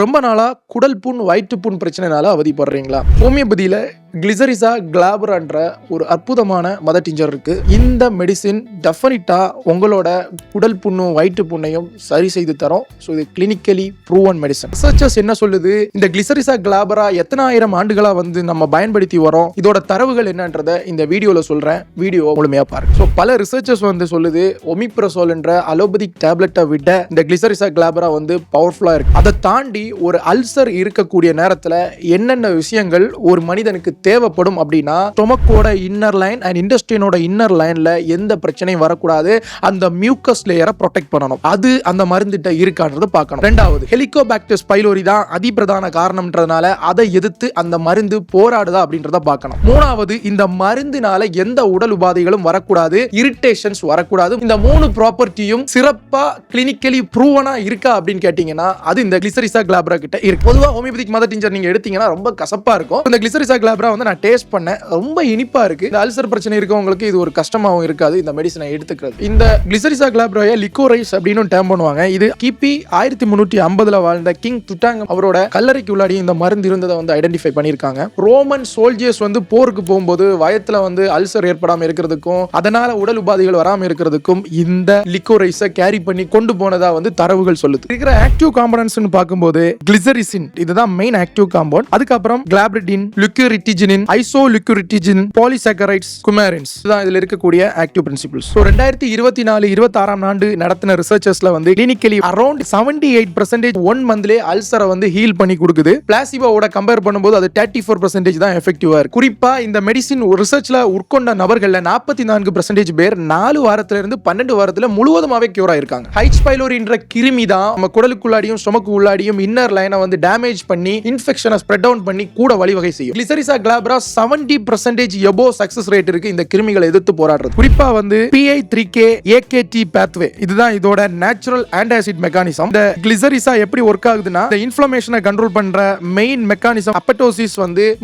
ரொம்ப நாளா குடல் புண் வயிற்று புண் பிரச்சனைனால அவதிப்படுறீங்களா? ஹோமியோபதியில கிளிசரிசா கிளாபரான்ற ஒரு அற்புதமான மதர் டிஞ்சர் இருக்கு. இந்த மெடிசின் டெஃபினட்டா உங்களோட குடல் புண்ணும் வயிற்று புண்ணையும் சரி செய்து தரும். ஸோ இது கிளினிக்கலி ப்ரூவன் மெடிசன். ரிசர்ச்சர்ஸ் என்ன சொல்லுது, இந்த கிளிசரிசா கிளாபரா எத்தனை ஆயிரம் ஆண்டுகளா நம்ம பயன்படுத்தி வரோம், இதோட தரவுகள் என்னன்றத இந்த வீடியோல சொல்றேன். வீடியோ முழுமையா பாருங்க. ஸோ பல ரிசர்ச்சர்ஸ் சொல்லுது ஒமிப்ரசோல் என்ற அலோபதிக் டேப்லெட்டை விட இந்த கிளிசரிசா கிளாபரா பவர்ஃபுல்லா இருக்கு. அதை தாண்டி ஒரு அல்சர் இருக்கக்கூடிய நேரத்துல என்னென்ன விஷயங்கள் ஒரு மனிதனுக்கு தேவைப்படும் அப்படின்னா, ஸ்டொமக்கோட இன்னர் லைன் அண்ட் இன்டெஸ்டைனோட இன்னர் லைன்ல எந்த பிரச்சனையும் வரக்கூடாது, அந்த மியூக்கஸ் லேயரை ப்ரொடெக்ட் பண்ணணும். அது அந்த மருந்துட்ட இருக்கான்றத பார்க்கணும். ரெண்டாவது, ஹெலிகோபாக்டர் பைலோரி தான் அதிபிரதான காரணம்ன்றதுனால அதை எதிர்த்து அந்த மருந்து போராடுதா அப்படின்றத பார்க்கணும். மூணாவது, இந்த மருந்தினால எந்த உடல் உபாதைகளும் வரக்கூடாது, இரிட்டேஷன்ஸ் வரக்கூடாது. இந்த மூணு ப்ராப்பர்ட்டியும் சிறப்பா கிளினிக்கலி ப்ரூவனா இருக்கா அப்படின்னு கேட்டீங்கன்னா அது இந்த கிளிசரிசா கிளாபரா கிட்ட இருக்கு. பொதுவா ஹோமியோபதிக் மதர் டிஞ்சர் நீங்க எடுத்தீங்கன்னா ரொம்ப கசப்பா இருக்கும். இந்த கிளிசரிசா கிளாபரா நான் டேஸ்ட் பண்ணேன், ரொம்ப இனிப்பா இருக்கு. இந்த அல்சர் பிரச்சனை இருக்கவங்களுக்கு இது ஒரு கஷ்டமாவும் இருக்காது இந்த மெடிசனை எடுத்துக்கிறது. இந்த கிளிசரிசா கிளாபராய லிக்கோரைஸ் அப்படின்னு டேர்ம் பண்ணுவாங்க. இது கிபி 1350ல வாழ்ந்த கிங் துட்டாங் அவரோட கல்லறைக்கு உள்ளாடி இந்த மருந்து இருந்ததை ஐடென்டிஃபை பண்ணிருக்காங்க. ரோமன் சோல்ஜர்ஸ் போருக்கு போகும்போது வயத்துல அல்சர் ஏற்படாம இருக்கிறதுக்கும் அதனால உடல் உபாதைகள் வராம இருக்கிறதுக்கும் இந்த லிக்கோரைஸை கேரி பண்ணி கொண்டு போனதா தரவுகள் சொல்லுது. இருக்கிற ஆக்டிவ் காம்பனன்ட்ஸ் பார்க்கும்போது கிளிசரிசின் இதுதான் மெயின் ஆக்டிவ் காம்பவுண்ட். அதுக்கப்புறம் கிளாப்ரிடின், லுக்யூரிட்டிஜினின், ஐசோலுக்யூரிட்டிஜின், பாலிசாக்கரைட்ஸ், குமாரின்ஸ் இதுதான் இதுல இருக்கக்கூடிய ஆக்டிவ் பிரின்சிபிள்ஸ். 2024-26 ஆண்டு நடத்தின ரிசர்ச்சர்ஸ்ல கிளினிக்கலி அரௌண்ட் 78% 1 மந்த்லயே அல்சரை ஹீல் பண்ணி கொடுக்குது. பிளாசிபோவோட கம்பேர் பண்ணும்போது அது 34% தான் எஃபெக்டிவா இருக்கு. குறிப்பா இந்த மெடிசின் ரிசர்ச்ல உட்கொண்ட நபர்கள்ல 44% பேர் 4 வாரத்துல இருந்து 12 வாரத்துல முழுவதுமாவே கியூர் ஆயிருக்காங்க. ஹைச் பைலோரின்ற கிருமி தான் நம்ம குடலுக்குள்ளாடியும் ஸ்டொமக்கு உள்ளாடியும் இன்னர் லைனை டேமேஜ் பண்ணி இன்ஃபெக்ஷனை ஸ்ப்ரெட் டவுன் பண்ணி கூட வழிவகை செய்யும். கிளிசரிசா கிளாபரா 70% எபோவ் சக்சஸ் ரேட் இருக்கு இந்த கிருமிகளை எதிர்த்து போராடுறது. குறிப்பா PI3K AKT பாத்வே இதுதான் இதோட நேச்சுரல் ஆன்டாசிட் மெக்கானிசம். இந்த கிளிசரிசா எப்படி ஒர்க் ஆகுதுன்னா, இந்த இன்ஃப்ளமேஷனை கண்ட்ரோல் பண்ற மெயின் மெக்கானிசம் அப்போப்டோசிஸ்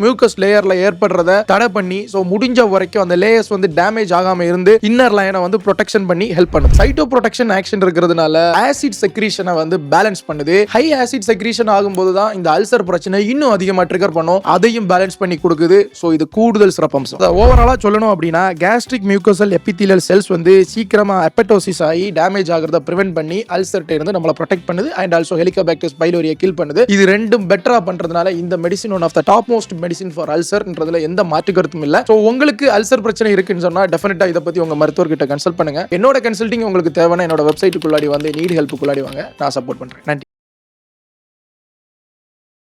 மியூக்கஸ் லேயர்ல ஏற்படுறத தடை பண்ணி முடிஞ்ச வரைக்கும் அந்த லேயர்ஸ் டேமேஜ் ஆகாம இருந்து இன்னர் லைனை ப்ரொடெக்ஷன் பண்ணி ஹெல்ப் பண்ணுது. சைட்டோ ப்ரொடெக்ஷன் ஆக்ஷன் இருக்கிறதுனால ஆசிட் செக்ரீஷனை பேலன்ஸ் பண்ணுது. ஹை ஆசிட் செக்ரீஷன் ஆகும்போது தான் இந்த அல்சர் பிரச்சனை இன்னும் அதிகமா ட்ரிகர் பண்ணும். அதையும் பேலன்ஸ் பண்ணி கொடுக்குது. சோ இது கூடுதல் சிறப்பம்சம். ஓவராலா சொல்லணும் அப்படின்னா, கேஸ்ட்ரிக் மியூக்கோசல் எபித்தீலியல் செல்ஸ் சீக்கிரமா அப்போப்டோசிஸ் ஆகி டேமேஜ் ஆகிறத பிரிவென்ட் பண்ணி அல்சர்ட்ட இருந்து நம்மள ப்ரொடெக்ட் பண்ணுது. அண்ட் ஆல்சோ ஹெலிகோபாக்டர் பைலோரியை கில் பண்ணுது. இது ரெண்டும் பெட்டரா பண்றதுனால இந்த medicine one of the top most medicine for அல்சர்ன்றதுல எந்த மாற்று கருத்தும் இல்ல. சோ உங்களுக்கு அல்சர் பிரச்சனை இருக்குன்னு சொன்னா டெஃபினட்டா இத பத்தி உங்க மருத்துவர்கிட்ட கன்சல்ட் பண்ணுங்க. என்னோட கன்சல்டிங் உங்களுக்கு தேவைன்னா என்னோட வெப்சைட்டுக்குள்ளாடி நீட் ஹெல்ப்புக்குள்ளாடி வாங்க, நான் சப்போர்ட் பண்றேன். நன்றி.